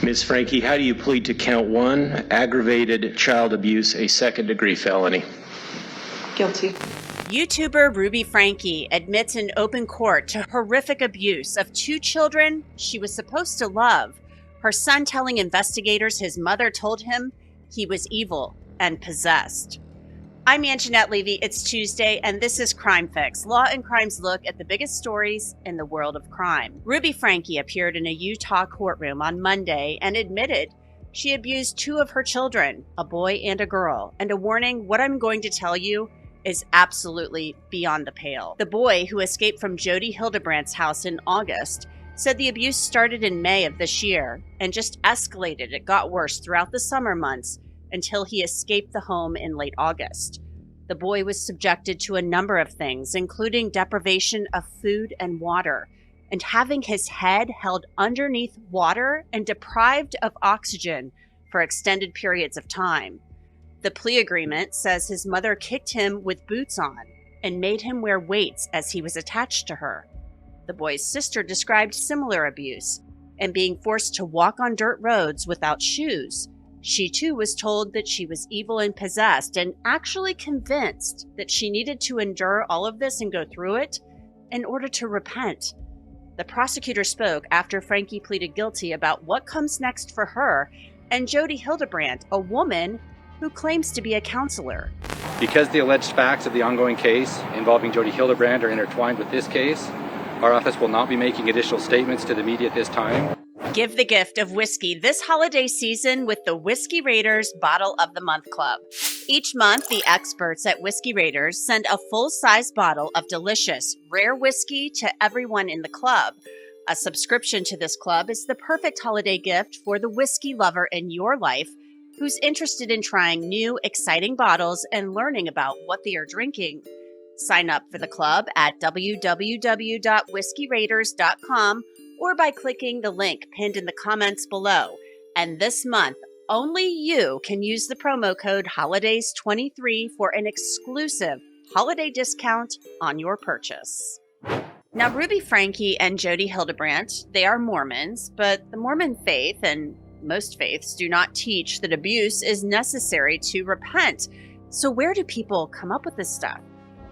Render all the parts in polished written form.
Ms. Franke, how do you plead to count 1, aggravated child abuse, a second-degree felony? Guilty. YouTuber Ruby Franke admits in open court to horrific abuse of 2 children she was supposed to love, her son telling investigators his mother told him he was evil and possessed. I'm Angenette Levy. It's Tuesday, and this is Crime Fix, Law&Crime's look at the biggest stories in the world of crime. Ruby Franke appeared in a Utah courtroom on Monday and admitted she abused 2 of her children, a boy and a girl, and a warning, what I'm going to tell you is absolutely beyond the pale. The boy, who escaped from Jody Hildebrandt's house in August, said the abuse started in May of this year and just escalated. It got worse throughout the summer months until he escaped the home in late August. The boy was subjected to a number of things, including deprivation of food and water, and having his head held underneath water and deprived of oxygen for extended periods of time. The plea agreement says his mother kicked him with boots on and made him wear weights as he was attached to her. The boy's sister described similar abuse and being forced to walk on dirt roads without shoes. She too was told that she was evil and possessed, and actually convinced that she needed to endure all of this and go through it in order to repent. The prosecutor spoke after Franke pleaded guilty about what comes next for her and Jody Hildebrandt, a woman who claims to be a counselor. Because the alleged facts of the ongoing case involving Jody Hildebrandt are intertwined with this case, our office will not be making additional statements to the media at this time. Give the gift of whiskey this holiday season with the Whiskey Raiders Bottle of the Month Club. Each month, the experts at Whiskey Raiders send a full-size bottle of delicious, rare whiskey to everyone in the club. A subscription to this club is the perfect holiday gift for the whiskey lover in your life who's interested in trying new, exciting bottles and learning about what they are drinking. Sign up for the club at www.whiskeyraiders.com or by clicking the link pinned in the comments below. And this month, only you can use the promo code HOLIDAYS23 for an exclusive holiday discount on your purchase. Now, Ruby Franke and Jody Hildebrandt, they are Mormons, but the Mormon faith and most faiths do not teach that abuse is necessary to repent. So where do people come up with this stuff?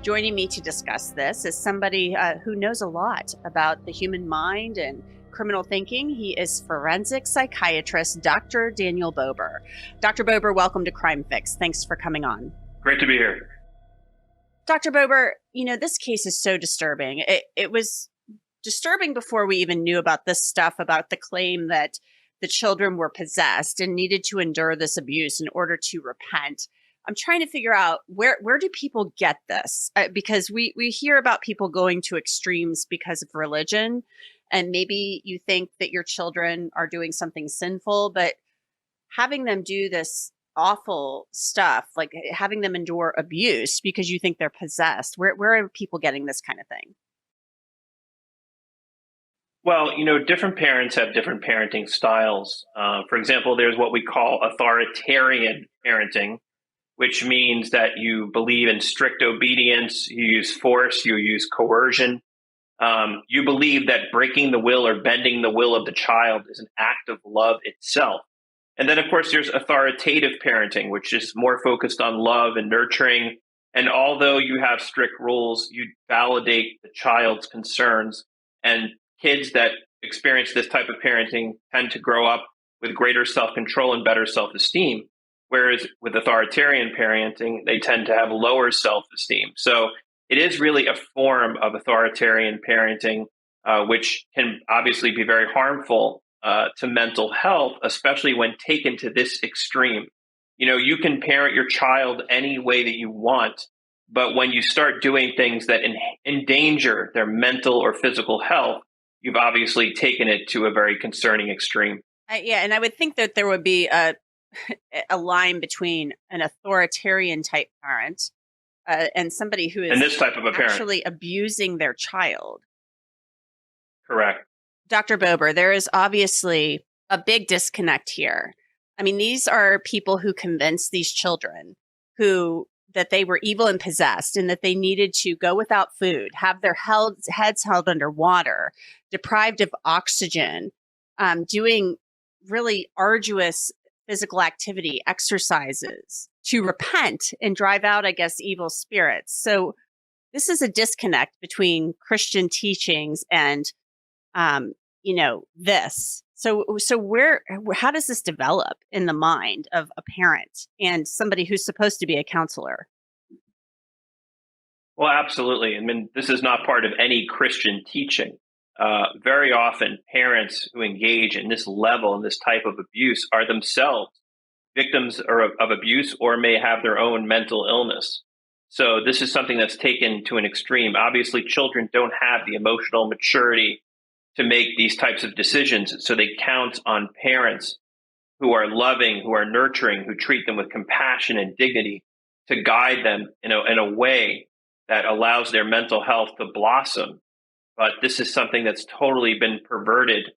Joining me to discuss this is somebody who knows a lot about the human mind and criminal thinking. He is forensic psychiatrist, Dr. Daniel Bober. Dr. Bober, welcome to Crime Fix. Thanks for coming on. Great to be here. Dr. Bober, you know, this case is so disturbing. It was disturbing before we even knew about this stuff, about the claim that the children were possessed and needed to endure this abuse in order to repent. I'm trying to figure out where do people get this? Because we hear about people going to extremes because of religion, and maybe you think that your children are doing something sinful, but having them do this awful stuff, like having them endure abuse because you think they're possessed, where are people getting this kind of thing? Well, you know, different parents have different parenting styles. For example, there's what we call authoritarian parenting, which means that you believe in strict obedience, you use force, you use coercion. You believe that breaking the will or bending the will of the child is an act of love itself. And then, of course, there's authoritative parenting, which is more focused on love and nurturing. And although you have strict rules, you validate the child's concerns. And kids that experience this type of parenting tend to grow up with greater self-control and better self-esteem. Whereas with authoritarian parenting, they tend to have lower self-esteem. So it is really a form of authoritarian parenting, which can obviously be very harmful to mental health, especially when taken to this extreme. You know, you can parent your child any way that you want, but when you start doing things that endanger their mental or physical health, you've obviously taken it to a very concerning extreme. Yeah, and I would think that there would be a line between an authoritarian type parent and somebody who is and this type of a actually parent abusing their child. Correct. Dr. Bober, there is obviously a big disconnect here. I mean, these are people who convinced these children that they were evil and possessed and that they needed to go without food, have their heads held under water, deprived of oxygen, doing really arduous physical activity, exercises to repent and drive out, I guess, evil spirits. So this is a disconnect between Christian teachings and, this. So how does this develop in the mind of a parent and somebody who's supposed to be a counselor? Well, absolutely. I mean, this is not part of any Christian teaching. Very often, parents who engage in this level and this type of abuse are themselves victims of abuse or may have their own mental illness. So this is something that's taken to an extreme. Obviously, children don't have the emotional maturity to make these types of decisions. So they count on parents who are loving, who are nurturing, who treat them with compassion and dignity to guide them in a way that allows their mental health to blossom. But this is something that's totally been perverted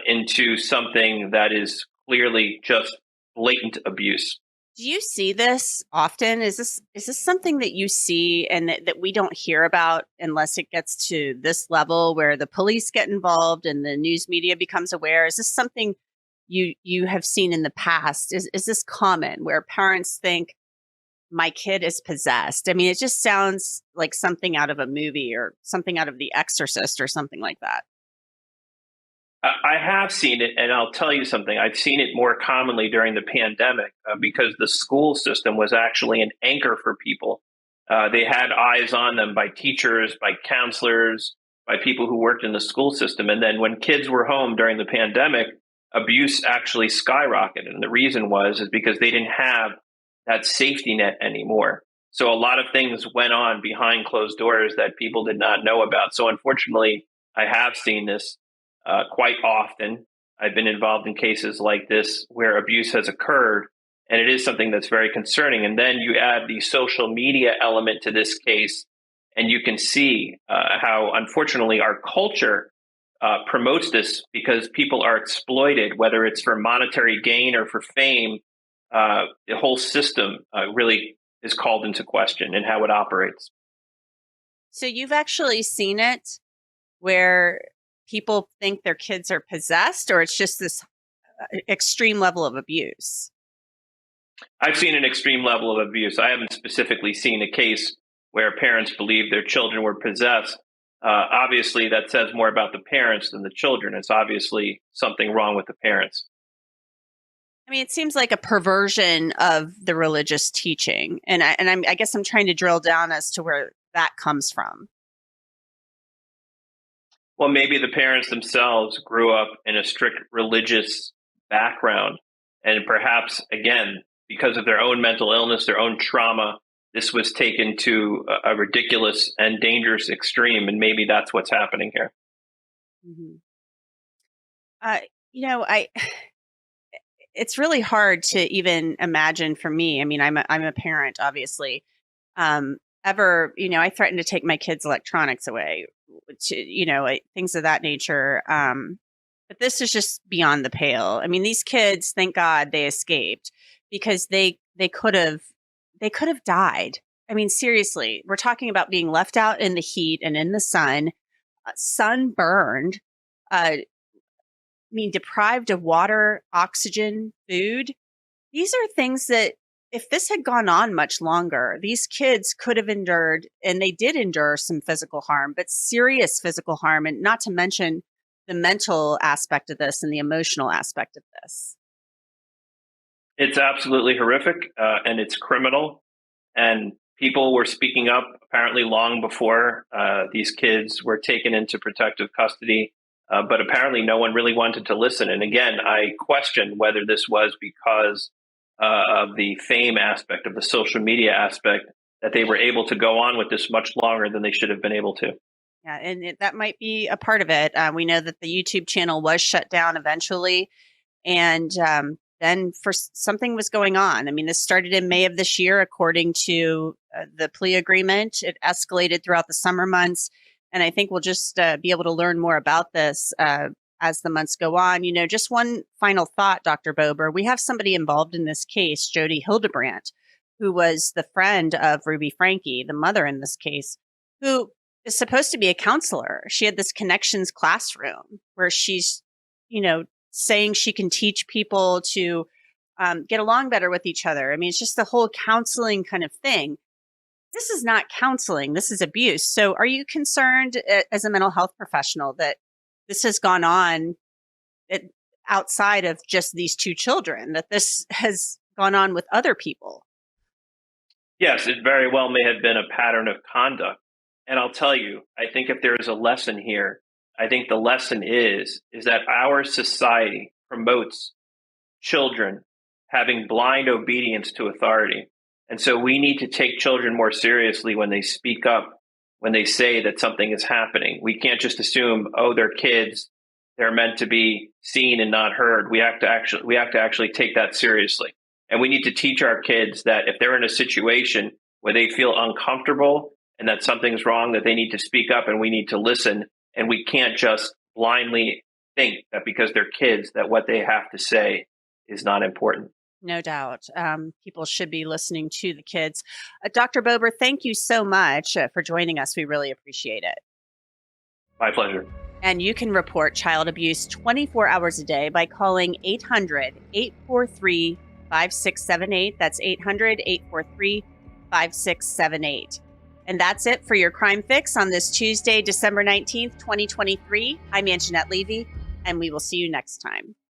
into something that is clearly just blatant abuse. Do you see this often? Is this something that you see and that we don't hear about unless it gets to this level where the police get involved and the news media becomes aware? Is this something you have seen in the past? Is this common where parents think my kid is possessed? I mean, it just sounds like something out of a movie or something out of The Exorcist or something like that. I have seen it, and I'll tell you something. I've seen it more commonly during the pandemic because the school system was actually an anchor for people. They had eyes on them by teachers, by counselors, by people who worked in the school system. And then when kids were home during the pandemic, abuse actually skyrocketed. And the reason is because they didn't have that safety net anymore. So a lot of things went on behind closed doors that people did not know about. So unfortunately, I have seen this quite often. I've been involved in cases like this where abuse has occurred, and it is something that's very concerning. And then you add the social media element to this case, and you can see how, unfortunately, our culture promotes this because people are exploited, whether it's for monetary gain or for fame. The whole system really is called into question in how it operates. So you've actually seen it where people think their kids are possessed, or it's just this extreme level of abuse? I've seen an extreme level of abuse. I haven't specifically seen a case where parents believe their children were possessed. Obviously, that says more about the parents than the children. It's obviously something wrong with the parents. I mean, it seems like a perversion of the religious teaching, and I guess I'm trying to drill down as to where that comes from. Well, maybe the parents themselves grew up in a strict religious background. And perhaps, again, because of their own mental illness, their own trauma, this was taken to a ridiculous and dangerous extreme. And maybe that's what's happening here. Mm-hmm. It's really hard to even imagine for me. I mean, I'm a parent, obviously. I threatened to take my kids' electronics away, things of that nature. But this is just beyond the pale. I mean, these kids, thank God they escaped because they could have died. I mean, seriously, we're talking about being left out in the heat and in the sun, sunburned, deprived of water, oxygen, food. These are things that if this had gone on much longer, these kids could have endured, and they did endure some physical harm, but serious physical harm, and not to mention the mental aspect of this and the emotional aspect of this. It's absolutely horrific, and it's criminal. And people were speaking up apparently long before these kids were taken into protective custody. But apparently no one really wanted to listen. And again, I question whether this was because of the fame aspect, of the social media aspect, that they were able to go on with this much longer than they should have been able to. Yeah, and that might be a part of it. We know that the YouTube channel was shut down eventually. And then something was going on. I mean, this started in May of this year, according to the plea agreement. It escalated throughout the summer months. And I think we'll just be able to learn more about this as the months go on. Just one final thought, Dr. Bober. We have somebody involved in this case, Jody Hildebrandt, who was the friend of Ruby Franke, the mother in this case, who is supposed to be a counselor. She had this connections classroom where she's, saying she can teach people to get along better with each other. I mean, it's just the whole counseling kind of thing. This is not counseling. This is abuse. So are you concerned as a mental health professional that this has gone on outside of just these two children, that this has gone on with other people? Yes, it very well may have been a pattern of conduct. And I'll tell you, I think if there is a lesson here, I think the lesson is that our society promotes children having blind obedience to authority. And so we need to take children more seriously when they speak up, when they say that something is happening. We can't just assume, oh, they're kids, they're meant to be seen and not heard. We have to actually take that seriously. And we need to teach our kids that if they're in a situation where they feel uncomfortable and that something's wrong, that they need to speak up and we need to listen. And we can't just blindly think that because they're kids, that what they have to say is not important. No doubt. People should be listening to the kids. Dr. Bober, thank you so much for joining us. We really appreciate it. My pleasure. And you can report child abuse 24 hours a day by calling 800-843-5678. That's 800-843-5678. And that's it for your Crime Fix on this Tuesday, December 19th, 2023. I'm Angenette Levy, and we will see you next time.